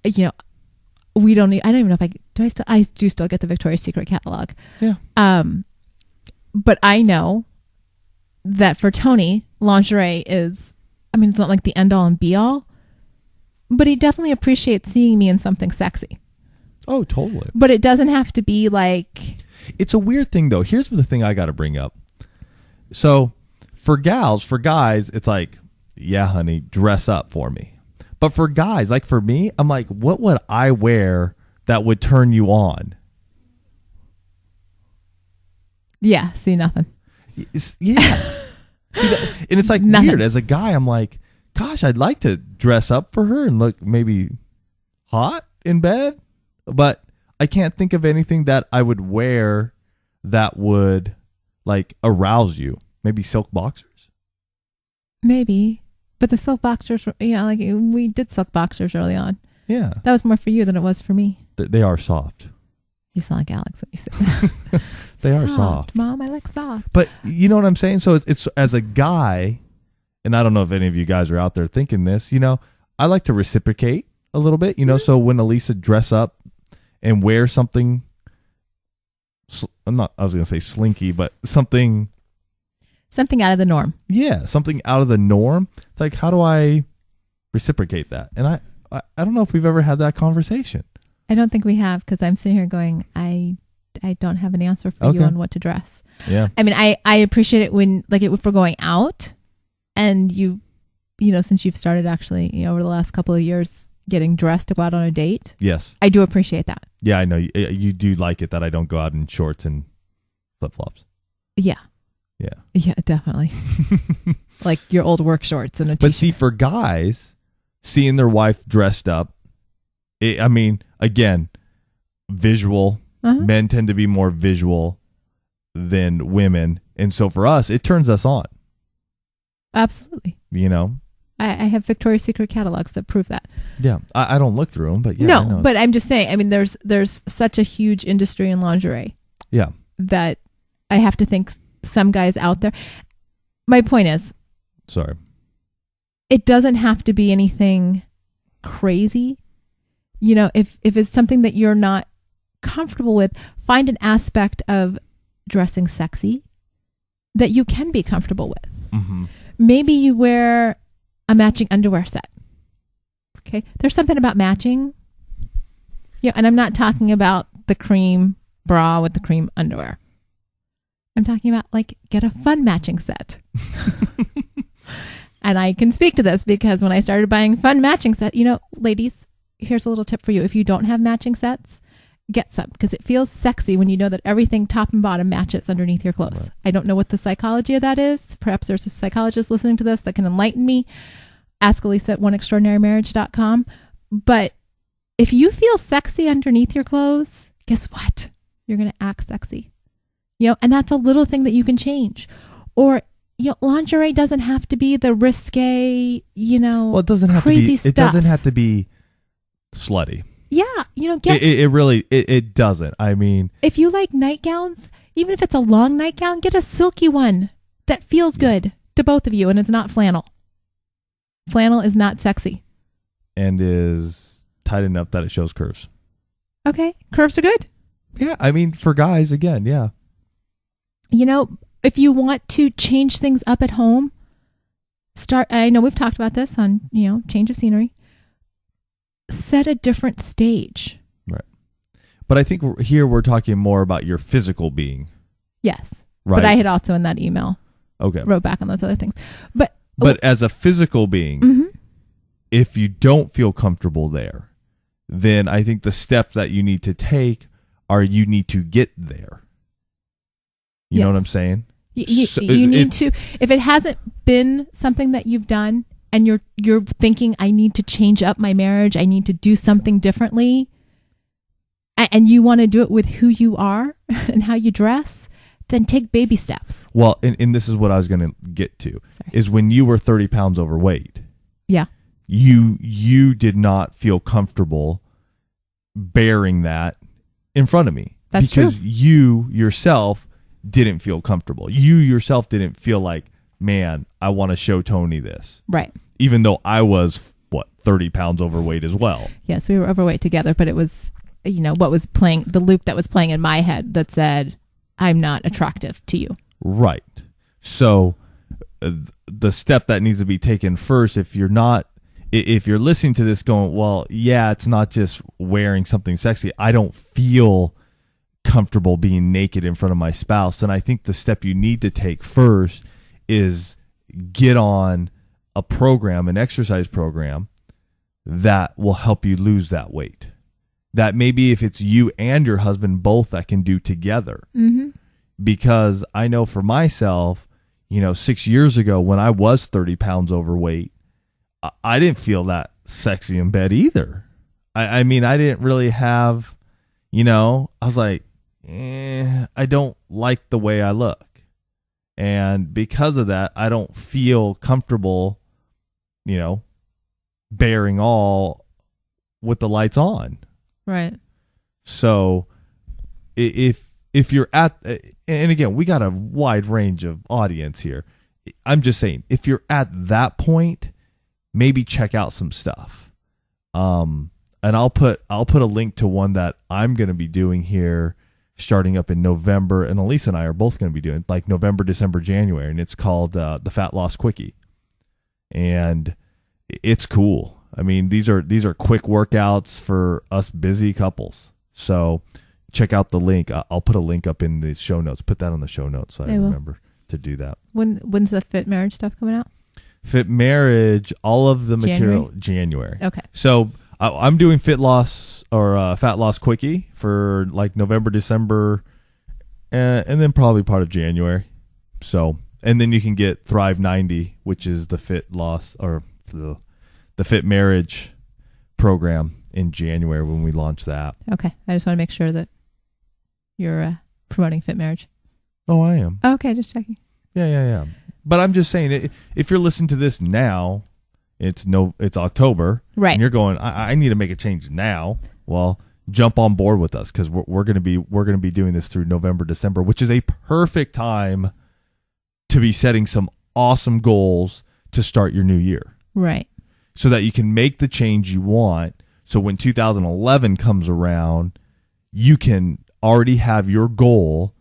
I don't even know if I do still get the Victoria's Secret catalog. Yeah. But I know that for Tony, lingerie is, it's not like the end all and be all, but he definitely appreciates seeing me in something sexy. Oh, totally. But it doesn't have to be like. It's a weird thing though. Here's the thing I got to bring up. So for guys, it's like, yeah, honey, dress up for me. But for guys, like for me, I'm like, what would I wear that would turn you on? Yeah, see nothing. Yeah. See that, and it's like nothing. Weird. As a guy, I'm like, gosh, I'd like to dress up for her and look maybe hot in bed, but I can't think of anything that I would wear that would like arouse you. Maybe silk boxers. Maybe, but the silk boxers, like we did silk boxers early on. Yeah, That was more for you than it was for me. they are soft. You sound like Alex when you say that. They are soft. Mom, I like soft. But you know what I'm saying? So it's as a guy, and I don't know if any of you guys are out there thinking this, I like to reciprocate a little bit, so when Elisa dress up and wear something, I was going to say slinky, but something out of the norm. Yeah, something out of the norm. It's like, how do I reciprocate that? And I don't know if we've ever had that conversation. I don't think we have, because I'm sitting here going, I don't have an answer for you on what to dress. Yeah. I mean, I appreciate it when, like, if we're going out and since you've started actually, over the last couple of years getting dressed to go out on a date. Yes. I do appreciate that. Yeah, I know. You do like it that I don't go out in shorts and flip-flops. Yeah. Yeah. Yeah, definitely. Like your old work shorts and a t-shirt. But see, for guys, seeing their wife dressed up, again, visual. Uh-huh. Men tend to be more visual than women. And so for us, it turns us on. Absolutely. I have Victoria's Secret catalogs that prove that. Yeah. I don't look through them, but yeah. No, but I'm just saying, there's such a huge industry in lingerie. Yeah. That I have to think some guys out there. My point is, sorry, it doesn't have to be anything crazy. If it's something that you're not comfortable with, find an aspect of dressing sexy that you can be comfortable with. Mm-hmm. Maybe you wear a matching underwear set. Okay. There's something about matching. Yeah. And I'm not talking about the cream bra with the cream underwear. I'm talking about, like, get a fun matching set. And I can speak to this because when I started buying fun matching sets, ladies, here's a little tip for you. If you don't have matching sets, get some, because it feels sexy when you know that everything top and bottom matches underneath your clothes. Right. I don't know what the psychology of that is. Perhaps there's a psychologist listening to this that can enlighten me. Ask Elisa at oneextraordinarymarriage.com. But if you feel sexy underneath your clothes, guess what? You're going to act sexy. And that's a little thing that you can change. Or, lingerie doesn't have to be the risque, well, it doesn't have crazy to be, stuff. It doesn't have to be slutty. Yeah, It really doesn't. If you like nightgowns, even if it's a long nightgown, get a silky one that feels good to both of you, and it's not flannel. Flannel is not sexy. And is tight enough that it shows curves. Okay, curves are good. Yeah, for guys, again, yeah. If you want to change things up at home, I know we've talked about this on, change of scenery. Set a different stage. Right. But I think here we're talking more about your physical being. Yes. Right. But I had also in that email wrote back on those other things. But as a physical being, mm-hmm. if you don't feel comfortable there, then I think the steps that you need to take are you need to get there. You know what I'm saying? You need to, if it hasn't been something that you've done and you're thinking, I need to change up my marriage, I need to do something differently, and you want to do it with who you are and how you dress, then take baby steps. Well, and this is what I was going to get to, is when you were 30 pounds overweight. Yeah. You did not feel comfortable bearing that in front of me. That's true. Because you yourself didn't feel comfortable. You yourself didn't feel like, man, I want to show Tony this. Right. Even though I was, 30 pounds overweight as well. Yes, we were overweight together, but it was, what was playing, the loop that was playing in my head that said, I'm not attractive to you. Right. So the step that needs to be taken first, if you're listening to this going, well, yeah, it's not just wearing something sexy. I don't feel comfortable being naked in front of my spouse. And I think the step you need to take first is get on a program, an exercise program that will help you lose that weight. That maybe if it's you and your husband both that can do together. Mm-hmm. Because I know for myself, 6 years ago when I was 30 pounds overweight, I didn't feel that sexy in bed either. I didn't really have, I was like, I don't like the way I look. And because of that, I don't feel comfortable, bearing all with the lights on. Right. So if you're at, and again, we got a wide range of audience here. I'm just saying, if you're at that point, maybe check out some stuff. And I'll put a link to one that I'm going to be doing here starting up in November, and Elise and I are both going to be doing like November, December, January, and it's called the Fat Loss Quickie. And it's cool. I mean, these are quick workouts for us busy couples. So check out the link. I'll put a link up in the show notes. Put that on the show notes so I remember to do that. When's the Fit Marriage stuff coming out? Fit Marriage, all of the material, January. Okay. So I'm doing Fit Loss or Fat Loss Quickie for like November, December, and then probably part of January. So, and then you can get Thrive 90, which is the Fit Loss or the Fit Marriage program in January when we launch that. Okay. I just want to make sure that you're promoting Fit Marriage. Oh, I am. Okay, just checking. Yeah. But I'm just saying, if you're listening to this now, it's October, right? And you're going, I need to make a change now. Well, jump on board with us because we're going to be doing this through November, December, which is a perfect time to be setting some awesome goals to start your new year, right? So that you can make the change you want. So when 2011 comes around, you can already have your goal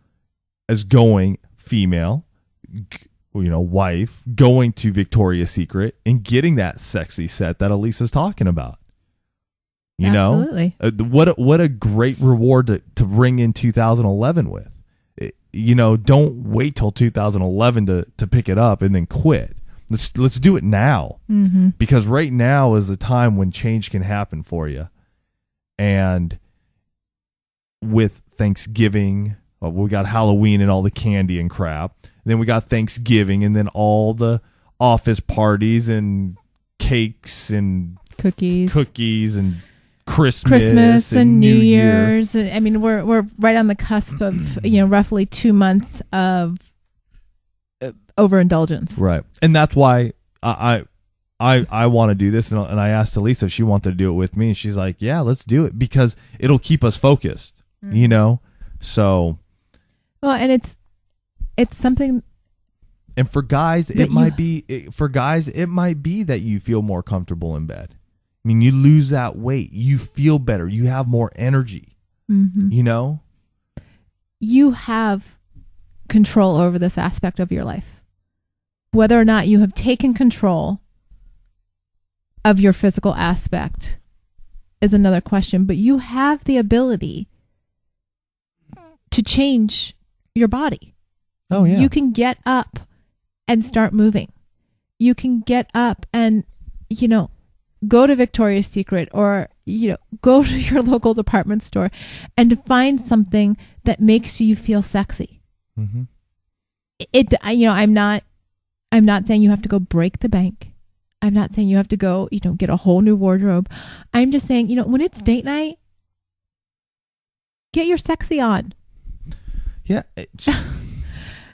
as going female, wife, going to Victoria's Secret and getting that sexy set that Elisa's talking about. Absolutely. What a great reward to bring in 2011 with. Don't wait till 2011 to pick it up and then quit. Let's do it now, because right now is the time when change can happen for you. And with Thanksgiving, we got Halloween and all the candy and crap. Then we got Thanksgiving and then all the office parties and cakes and cookies and Christmas and New Year's. I mean, we're right on the cusp of roughly 2 months of overindulgence. Right. And that's why I want to do this. And I asked Elisa if she wanted to do it with me. And she's like, yeah, let's do it because it'll keep us focused, So. Well, and it's something. And for guys, it might be that you feel more comfortable in bed. I mean, you lose that weight. You feel better. You have more energy. You have control over this aspect of your life. Whether or not you have taken control of your physical aspect is another question, but you have the ability to change your body. Oh, yeah. You can get up and start moving. You can get up and, go to Victoria's Secret or, go to your local department store and find something that makes you feel sexy. I'm not saying you have to go break the bank. I'm not saying you have to go, get a whole new wardrobe. I'm just saying, when it's date night, get your sexy on. Yeah.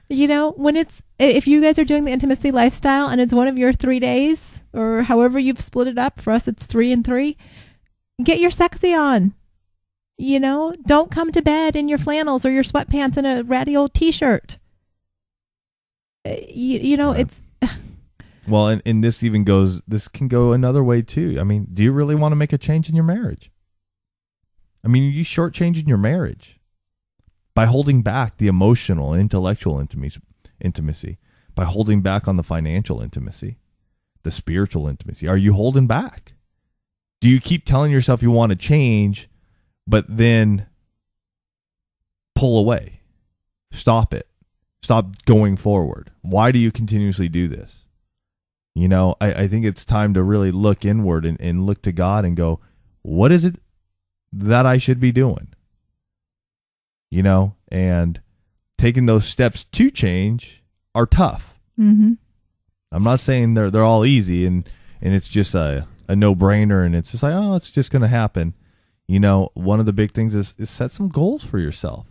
If you guys are doing the intimacy lifestyle and it's one of your 3 days or however you've split it up, for us it's 3 and 3, get your sexy on. Don't come to bed in your flannels or your sweatpants and a ratty old t-shirt. It's well, and this can go another way too. I mean, do you really want to make a change in your marriage? I mean, you shortchanging your marriage by holding back the emotional and intellectual intimacy, by holding back on the financial intimacy, the spiritual intimacy. Are you holding back? Do you keep telling yourself you want to change, but then pull away? Stop it. Stop going forward. Why do you continuously do this? I think it's time to really look inward and look to God and go, what is it that I should be doing? And taking those steps to change are tough. I'm not saying they're all easy and it's just a no-brainer and it's just like, oh, it's just going to happen. one of the big things is set some goals for yourself.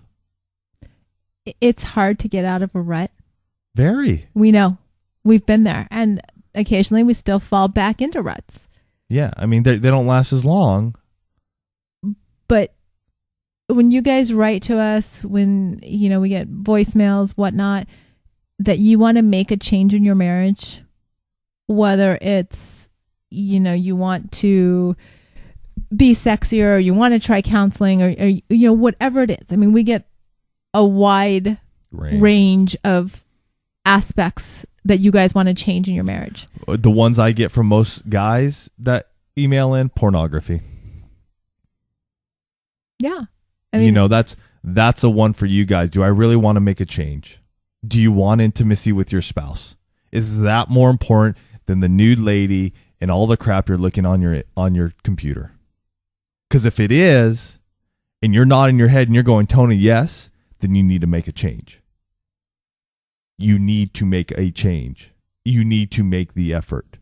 It's hard to get out of a rut. Very. We know. We've been there. And occasionally we still fall back into ruts. Yeah. I mean, they don't last as long. But when you guys write to us, when, we get voicemails, whatnot, that you want to make a change in your marriage, whether it's, you want to be sexier, or you want to try counseling, or whatever it is. I mean, we get a wide range of aspects that you guys want to change in your marriage. The ones I get from most guys that email in, pornography. Yeah. I mean, that's a one for you guys. Do I really want to make a change? Do you want intimacy with your spouse? Is that more important than the nude lady and all the crap you're looking on your computer? Because if it is, and you're nodding your head and you're going, Tony, yes, then you need to make a change. You need to make a change. You need to make the effort.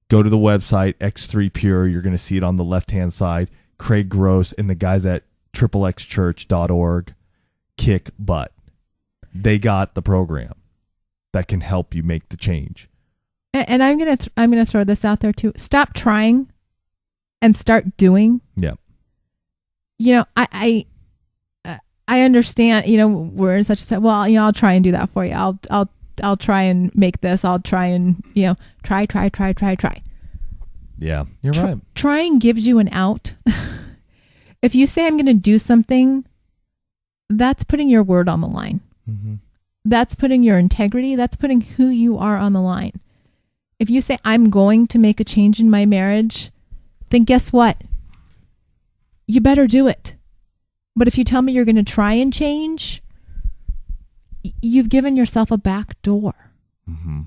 Go to the website, X3 Pure. You're going to see it on the left-hand side. Craig Gross and the guys at xxchurch.org kick butt. They got the program that can help you make the change. And I'm gonna throw this out there too. Stop trying and start doing. Yeah. I understand. We're in such a well. I'll try and do that for you. I'll try and make this. I'll try and try. Yeah, you're right. Trying gives you an out. If you say I'm going to do something, that's putting your word on the line. Mm-hmm. That's putting your integrity. That's putting who you are on the line. If you say I'm going to make a change in my marriage, then guess what? You better do it. But if you tell me you're going to try and change, you've given yourself a back door. Mm-hmm.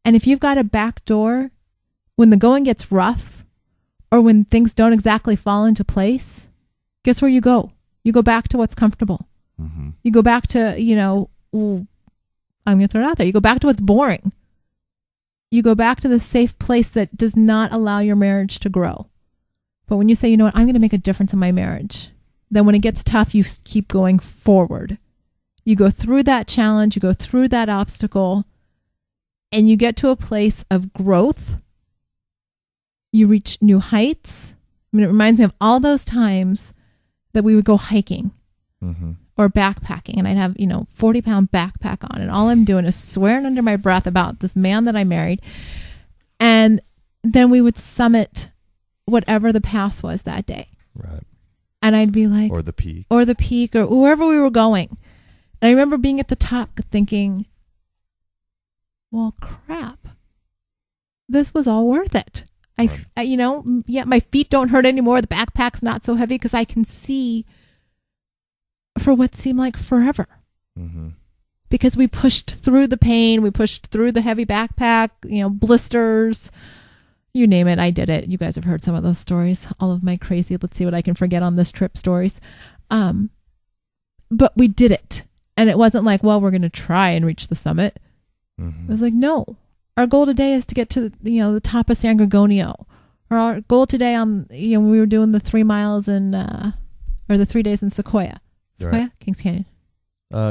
And if you've got a back door, when the going gets rough, or when things don't exactly fall into place, guess where you go? You go back to what's comfortable. Mm-hmm. You go back to, I'm going to throw it out there. You go back to what's boring. You go back to the safe place that does not allow your marriage to grow. But when you say, I'm going to make a difference in my marriage, then when it gets tough, you keep going forward. You go through that challenge, you go through that obstacle, and you get to a place of growth. You reach new heights. I mean, it reminds me of all those times that we would go hiking mm-hmm. or backpacking, and I'd have, 40-pound backpack on, and all I'm doing is swearing under my breath about this man that I married. And then we would summit whatever the pass was that day. Right. And I'd be like, or the peak, or wherever we were going. And I remember being at the top thinking, well, crap, this was all worth it. My feet don't hurt anymore. The backpack's not so heavy because I can see for what seemed like forever. Mm-hmm. Because we pushed through the pain, we pushed through the heavy backpack, blisters, you name it. I did it. You guys have heard some of those stories. All of my crazy, let's see what I can forget on this trip stories. But we did it. And it wasn't like, well, we're going to try and reach the summit. Mm-hmm. It was like, no. Our goal today is to get to the top of San Gorgonio. Or our goal today when we were doing the 3 miles or the 3 days in Sequoia, right. Kings Canyon.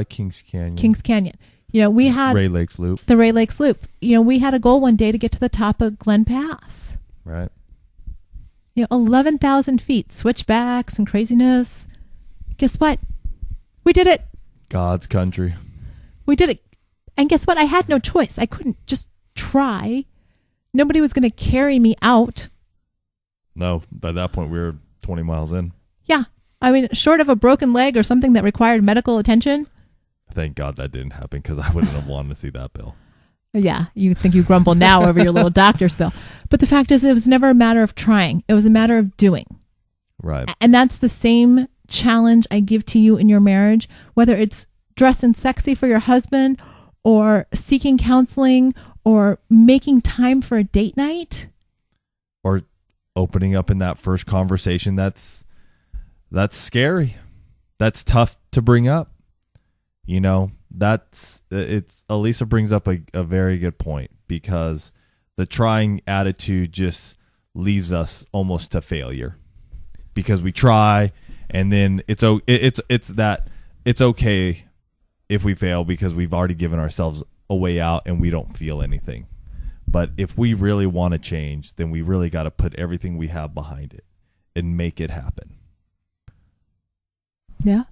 Kings Canyon. Kings Canyon. We had Ray Lakes Loop. The Ray Lakes Loop. We had a goal one day to get to the top of Glen Pass. Right. 11,000 feet, switchbacks and craziness. Guess what? We did it. God's country. We did it. And guess what? I had no choice. I couldn't just try. Nobody was going to carry me out. No, by that point we were 20 miles in. Yeah. I mean, short of a broken leg or something that required medical attention. Thank God that didn't happen because I wouldn't have wanted to see that bill. Yeah, you think you grumble now over your little doctor's bill. But the fact is, it was never a matter of trying. It was a matter of doing. Right. And that's the same challenge I give to you in your marriage, whether it's dressing sexy for your husband or seeking counseling or making time for a date night. Or opening up in that first conversation that's scary. That's tough to bring up. Elisa brings up a very good point because the trying attitude just leaves us almost to failure because we try, and then it's okay if we fail because we've already given ourselves a way out and we don't feel anything. But if we really want to change, then we really got to put everything we have behind it and make it happen. Yeah.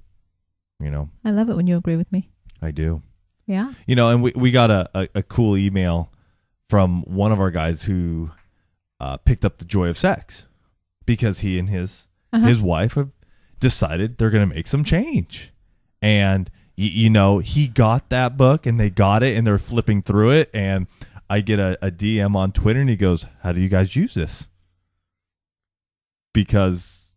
You know, I love it when you agree with me. I do. Yeah. You know, and we got a cool email from one of our guys who picked up the joy of sex because he and his wife have decided they're going to make some change. And, you know, he got that book and they got it and they're flipping through it. And I get a DM on Twitter and he goes, how do you guys use this? Because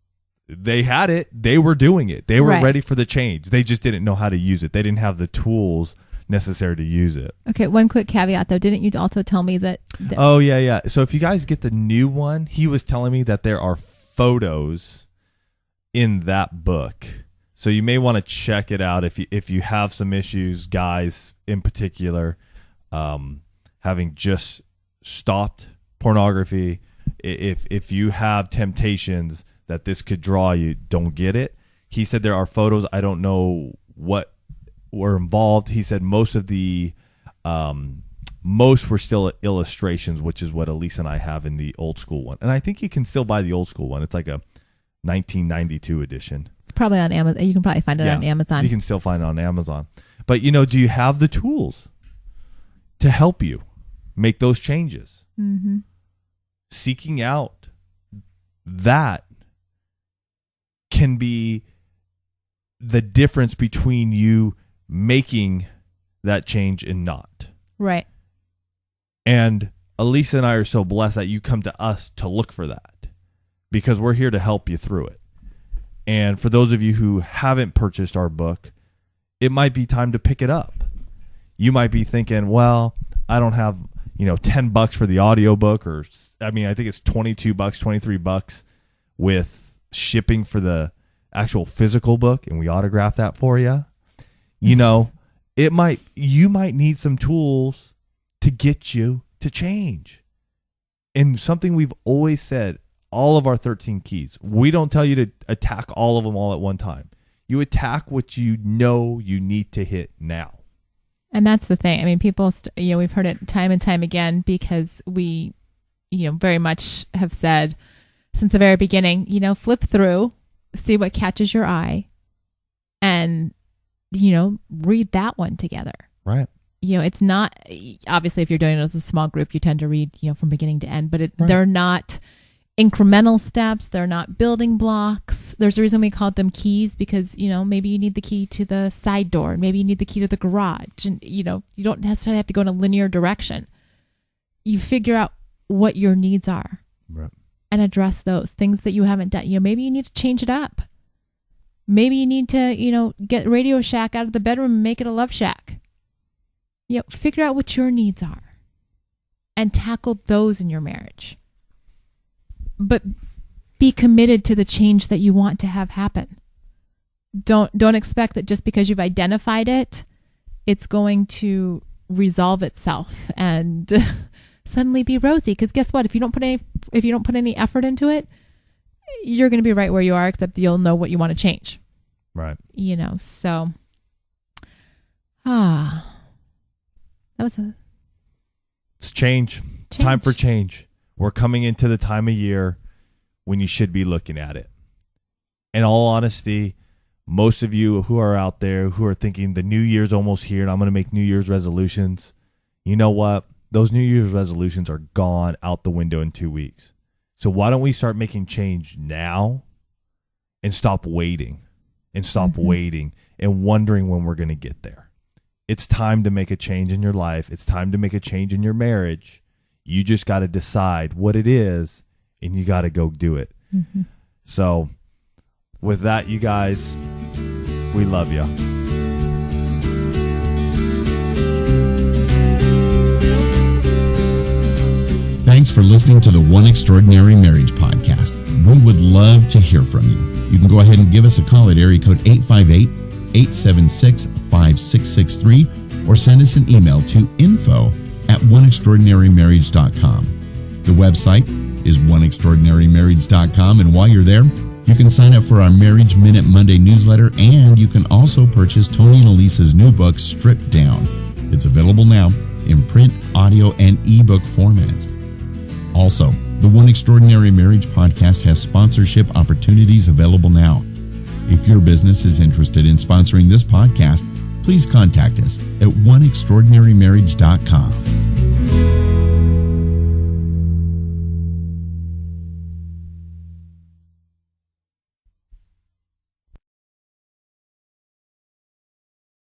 they had it. They were doing it. They were ready for the change. They just didn't know how to use it. They didn't have the tools necessary to use it. Okay, one quick caveat, though. Didn't you also tell me that... Oh, yeah. So if you guys get the new one, he was telling me that there are photos in that book. So you may want to check it out if you have some issues, guys in particular, having just stopped pornography. If you have temptations that this could draw you, don't get it. He said there are photos. I don't know what were involved. He said most were still illustrations, which is what Elise and I have in the old school one. And I think you can still buy the old school one. It's like a 1992 edition. It's probably on Amazon. You can probably find it on Amazon. You can still find it on Amazon. But, you know, do you have the tools to help you make those changes? Mm-hmm. Seeking out that can be the difference between you making that change and not. Right. And Elisa and I are so blessed that you come to us to look for that because we're here to help you through it. And for those of you who haven't purchased our book, it might be time to pick it up. You might be thinking, well, I don't have, $10 for the audiobook, or I think it's $22, $23 with shipping for the actual physical book, and we autograph that for you. You might need some tools to get you to change. And something we've always said, all of our 13 keys, we don't tell you to attack all of them all at one time. You attack what you know you need to hit now. And that's the thing. I mean, people, we've heard it time and time again because we, very much have said since the very beginning, flip through, see what catches your eye, and, read that one together. Right. It's not, obviously, if you're doing it as a small group, you tend to read, from beginning to end, but they're not incremental steps. They're not building blocks. There's a reason we called them keys because, maybe you need the key to the side door. Maybe you need the key to the garage. And, you don't necessarily have to go in a linear direction. You figure out what your needs are. Right. And address those things that you haven't done. Maybe you need to change it up. Maybe you need to, get Radio Shack out of the bedroom and make it a Love Shack. Figure out what your needs are and tackle those in your marriage. But be committed to the change that you want to have happen. Don't expect that just because you've identified it, it's going to resolve itself and suddenly be rosy. Because guess what? If you don't put any effort into it, you're going to be right where you are, except you'll know what you want to change. Right. So it's change. It's time for change. We're coming into the time of year when you should be looking at it. In all honesty, most of you who are out there who are thinking the new year's almost here and I'm going to make New Year's resolutions, you know what? Those New Year's resolutions are gone out the window in 2 weeks. So why don't we start making change now and stop waiting and wondering when we're going to get there. It's time to make a change in your life. It's time to make a change in your marriage. You just got to decide what it is, and you got to go do it. Mm-hmm. So with that, you guys, we love you. Thanks for listening to the One Extraordinary Marriage podcast. We would love to hear from you. You can go ahead and give us a call at area code 858-876-5663 or send us an email to info@oneextraordinarymarriage.com. The website is oneextraordinarymarriage.com, and while you're there, You can sign up for our Marriage Minute Monday newsletter, and you can also purchase Tony and Elisa's new book, Stripped Down. It's available now in print, audio, and ebook formats. Also, the One Extraordinary Marriage podcast has sponsorship opportunities available now. If your business is interested in sponsoring this podcast, please contact us at oneextraordinarymarriage.com.